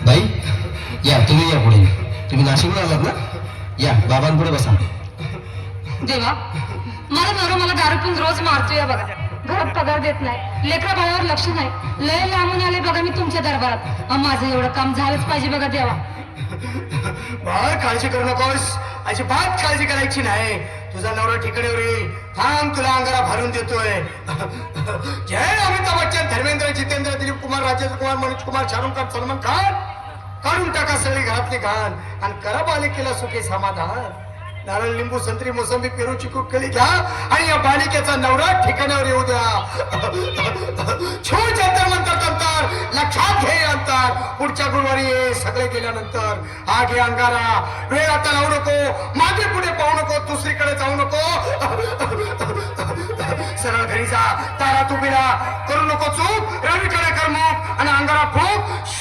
बाई या, तुम्ही या पुढे. तुम्ही नाशिकला आलात ना? या बाबांपुढे बसा. देवा, माझा नवरा मला दारू पिऊन रोज मारतोय बघा. घरात पगार देत नाही, लेकरा बाळावर लक्ष नाही. लय लांबून आले बघा मी तुमच्या दरबारात. माझं एवढं काम झालंच पाहिजे बघा देवा. बाळ काळजी करू नकोस, अजिबात काळजी करायची नाही. तुझा नवरा ठिकाणीवर येईल. थांब, तुला अंगारा भरून देतोय. जय अमिताभ बच्चन, धर्मेंद्र, जितेंद्र, दिलीप कुमार, राजेंद्र कुमार, मनोज कुमार, शाहरुख खान, सलमान खान. काढून टाका सगळी घरातली घाण आणि करा बालिकेला सुखी समाधान. नारळ, लिंबू, संत्री, मोसंबी, पेरू, चिकू, कली घ्या आणि या बालिकेचा नवरा ठिकाणावर येऊ द्या. छू जंतर मंतर तंतर, लक्षात घे अंतर. पुढच्या गुरुवारी ये, सगळे गेल्यानंतर. हा घे अंगारा. वेळ आता लावू नको, मागे पुढे पाहू नको, दुसरीकडे जाऊ नको. सरळ घरी जा, तारा तू बिरा करू नको चूक. रवीकडे कर मुख आणि अंगारा फूक.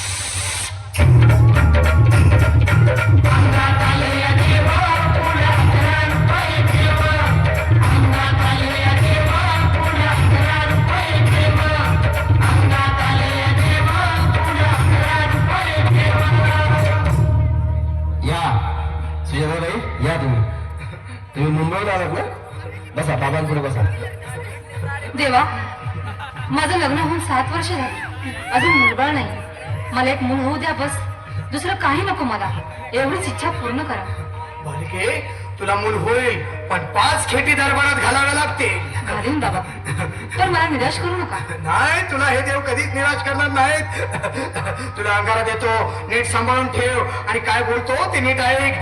या तुम्ही मुंबईला आलात ना? बसा, बाबांपुढे बसा. देवा, माझं लग्न होऊन 7 वर्ष झाली, अजून मुलबाळ नाही. मला एक मूल होऊ द्या बस. दुसरं काही नको मला. एवढीच इच्छा पूर्ण करा. बालिके, तुला मूल होईल, पण 5 खेटी दरबारात घालाव्या लागतील. घालीन बाबा, तर मला निराश करू नका. नाही, तुला हे देव कधीच निराश करणार नाहीत. तुला अंगारा देतो, नीट सांभाळून ठेव आणि काय बोलतो ते नीट ऐक.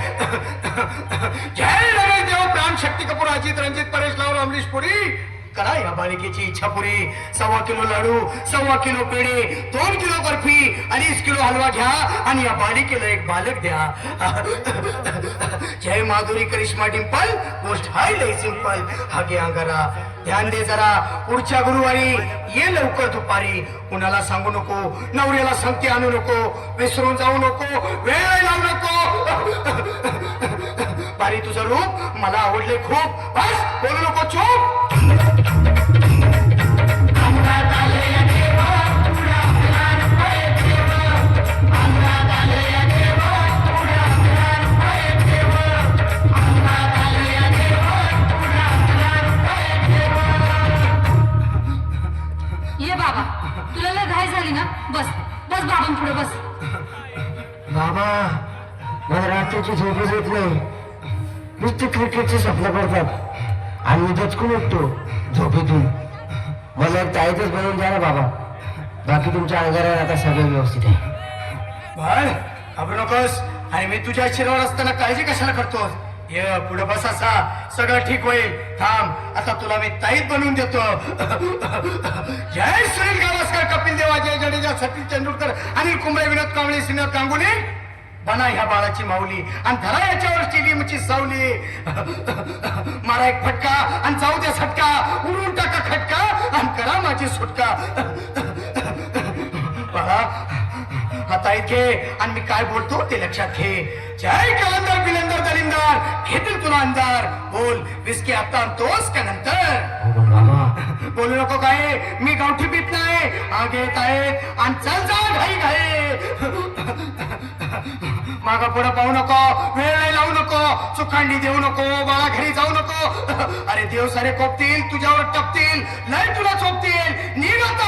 जय रमेश देव, प्राण, शक्ती कपूर, अजित, रंजित, परेश लावून, अमरीश पुरी. करा या बालिकेची इच्छा पुरी. 1.25 किलो लाडू, 1.25 किलो पेढे, 2 किलो बर्फी, 2.5 किलो हलवा घ्या आणि या बालिकेला एक बालक द्या. जय माधुरी, करिश्मा, डिंपल, गोष्ट हाय लय सिंपल. हा घे अंगारा. ध्यान दे जरा, पुढच्या गुरुवारी ये लवकर दुपारी. कुणाला सांगू नको, नवऱ्याला संगती आणू नको, विसरून जाऊ नको, वेळ लावू नको. बारी, तुझं रूप मला आवडले खूप. बस, बोलू नको, चूप. ये बाबा, तुला लय घाई झाली ना? बस बस बाबांपुढे बस. बाबा, मला रात्रीची झोपच येत नाही. नुसते क्रिकेटचे स्वप्न पडतात आणि मी दचकून उठतो झोपेतून. मला एक ताईतच बनवून द्या ना बाबा. बाकी तुमच्या अंगारावर आता सगळं व्यवस्थित आहे. बाळ, घाबरू नकोस. आणि मी तुझ्या शिरावर असताना काळजी कशाला करतोस? ये पुढे बस, असा सगळं ठीक होईल. थांब, आता तुला मी ताईत बनवून देतो. जय सुनील गावस्कर, कपिल देव, अजय जडेजा, सचिन तेंडुलकर, अनिल कुंबळे, विनोद कांबळे, श्रीनाथ गांगुली. बना ह्या बाळाची माऊली आणि धरा याच्यावर स्टेडियमची सावली. मारा एक फटका आणि जाऊ द्या सटका. उडून टाका खटका आणि करा माझी सुटका. बाळा, हाता घे आणि मी काय बोलतो ते लक्षात घे. जय कलंदर, बिलंदर, दलिंदर, घेतील तुला अंधार. बोल, विस्की आता आणतोस का नंतर? बोलू नको काय, मी गावठी पीत नाही. आगे येत आहे आणि चल जा घाई घाई. मागा पुढे पाहू नको, वेळ नाही लावू नको, चुकांडी देऊ नको, बाळा घरी जाऊ नको. अरे देव सारे कोपतील, तुझ्यावर टपतील, लय तुला चोपतील. निघ आता